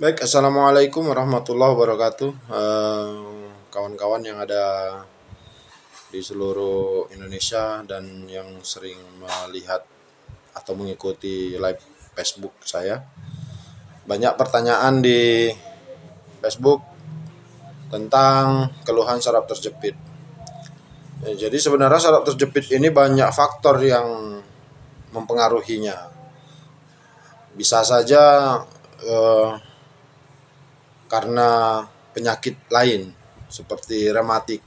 Baik, assalamualaikum warahmatullahi wabarakatuh. Kawan-kawan yang ada di seluruh Indonesia dan yang sering melihat atau mengikuti live Facebook saya, banyak pertanyaan di Facebook tentang keluhan saraf terjepit. Jadi sebenarnya saraf terjepit ini banyak faktor yang mempengaruhinya. Bisa saja eh, karena penyakit lain seperti rematik.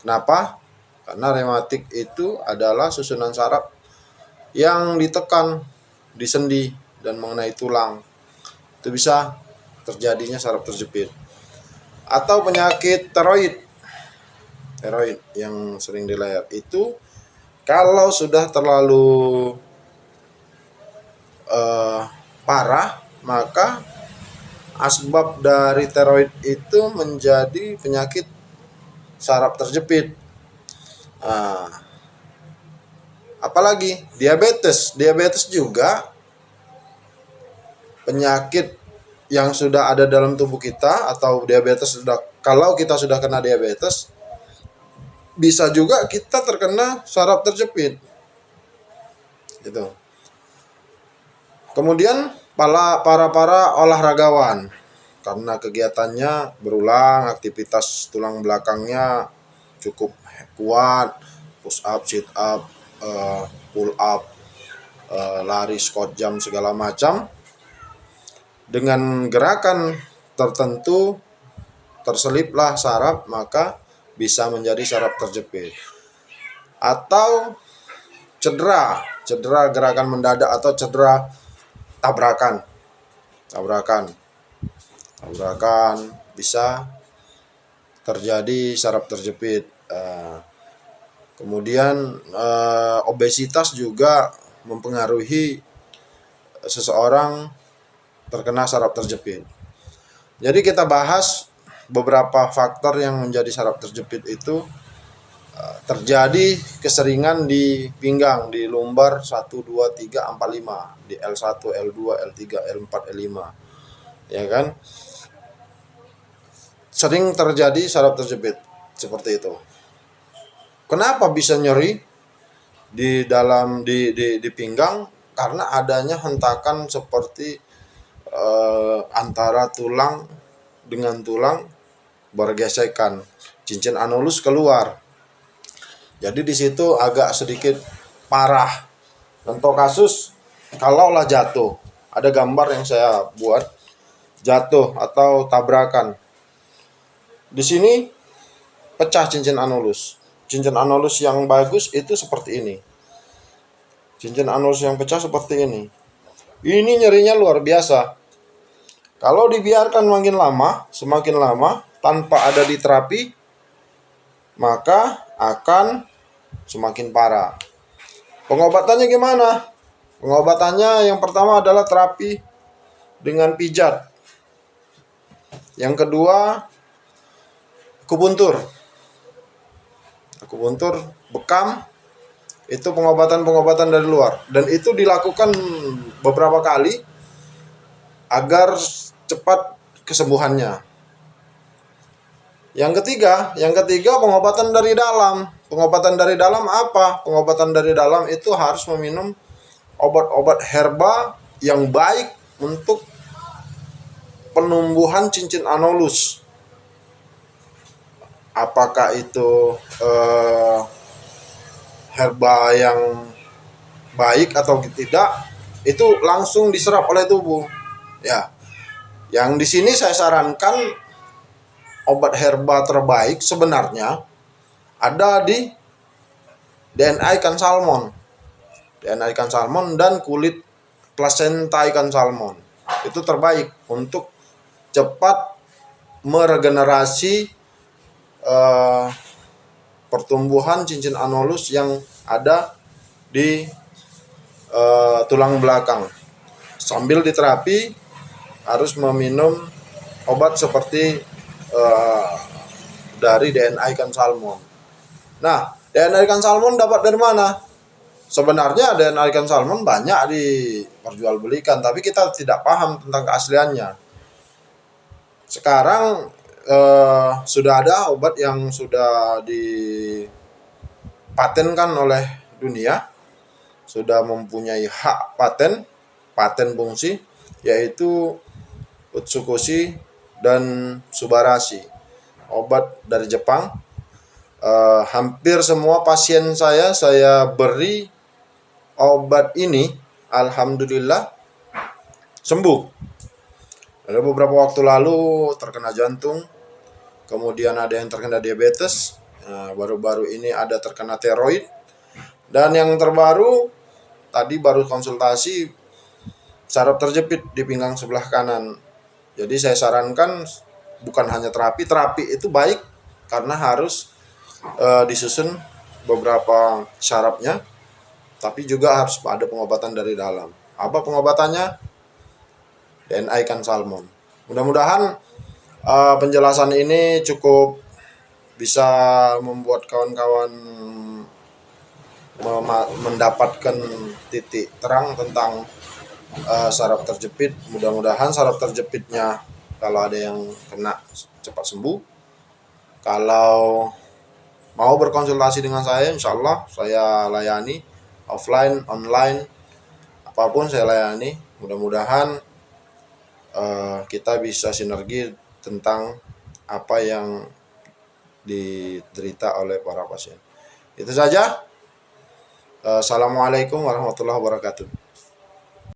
Kenapa? Karena rematik itu adalah susunan saraf yang ditekan di sendi dan mengenai tulang. Itu bisa terjadinya saraf terjepit. Atau penyakit teroid yang sering di leher itu kalau sudah terlalu parah, maka asbab dari teroid itu menjadi penyakit saraf terjepit. Nah, apalagi diabetes juga penyakit yang sudah ada dalam tubuh kita, atau diabetes sudah, kalau kita sudah kena diabetes bisa juga kita terkena saraf terjepit gitu. Kemudian para olahragawan, karena kegiatannya berulang, aktivitas tulang belakangnya cukup kuat, push up, sit up, pull up, lari, squat jump segala macam, dengan gerakan tertentu terseliplah saraf, maka bisa menjadi saraf terjepit. Atau cedera gerakan mendadak atau cedera tabrakan bisa terjadi saraf terjepit. Kemudian obesitas juga mempengaruhi seseorang terkena saraf terjepit. Jadi kita bahas beberapa faktor yang menjadi saraf terjepit itu. Terjadi keseringan di pinggang, di lumbar 1, 2, 3, 4, 5, di L1, L2, L3, L4, L5. Ya kan? Sering terjadi saraf terjepit seperti itu. Kenapa bisa nyeri di dalam di pinggang? Karena adanya hentakan seperti antara tulang dengan tulang bergesekan, cincin anulus keluar. Jadi di situ agak sedikit parah. Contoh kasus, kalaulah jatuh, ada gambar yang saya buat, jatuh atau tabrakan. Di sini pecah cincin anulus. Cincin anulus yang bagus itu seperti ini. Cincin anulus yang pecah seperti ini. Ini nyerinya luar biasa. Kalau dibiarkan semakin lama tanpa ada di terapi, maka akan semakin parah. Pengobatannya gimana? Pengobatannya yang pertama adalah terapi dengan pijat. Yang kedua, akupuntur bekam, itu pengobatan dari luar, dan itu dilakukan beberapa kali agar cepat kesembuhannya. Yang ketiga pengobatan dari dalam. Pengobatan dari dalam apa? Pengobatan dari dalam itu harus meminum obat-obat herba yang baik untuk penumbuhan cincin anulus. Apakah itu herba yang baik atau tidak, itu langsung diserap oleh tubuh. Ya, yang di sini saya sarankan obat herba terbaik sebenarnya ada di DNA ikan salmon. DNA ikan salmon dan kulit plasenta ikan salmon. Itu terbaik untuk cepat meregenerasi pertumbuhan cincin anulus yang ada di tulang belakang. Sambil diterapi harus meminum obat seperti dari DNA ikan salmon. Nah, DNA ikan salmon dapat dari mana? Sebenarnya DNA ikan salmon banyak diperjualbelikan, tapi kita tidak paham tentang keasliannya. Sekarang sudah ada obat yang sudah dipatenkan oleh dunia, sudah mempunyai hak paten fungsi, yaitu Utsukoshi dan Subarashi, obat dari Jepang. Hampir semua pasien saya beri obat ini, alhamdulillah sembuh. Ada beberapa waktu lalu terkena jantung, kemudian ada yang terkena diabetes, baru-baru ini ada terkena tiroid, dan yang terbaru tadi baru konsultasi saraf terjepit di pinggang sebelah kanan. Jadi saya sarankan bukan hanya terapi itu baik karena harus disusun beberapa syaratnya, tapi juga harus ada pengobatan dari dalam. Apa pengobatannya? DNA ikan salmon. Mudah-mudahan penjelasan ini cukup bisa membuat kawan-kawan mendapatkan titik terang tentang saraf terjepit. Mudah-mudahan saraf terjepitnya kalau ada yang kena cepat sembuh. Kalau mau berkonsultasi dengan saya, insya Allah saya layani offline, online, apapun saya layani. Mudah-mudahan kita bisa sinergi tentang apa yang diderita oleh para pasien. Itu saja. Assalamualaikum warahmatullahi wabarakatuh.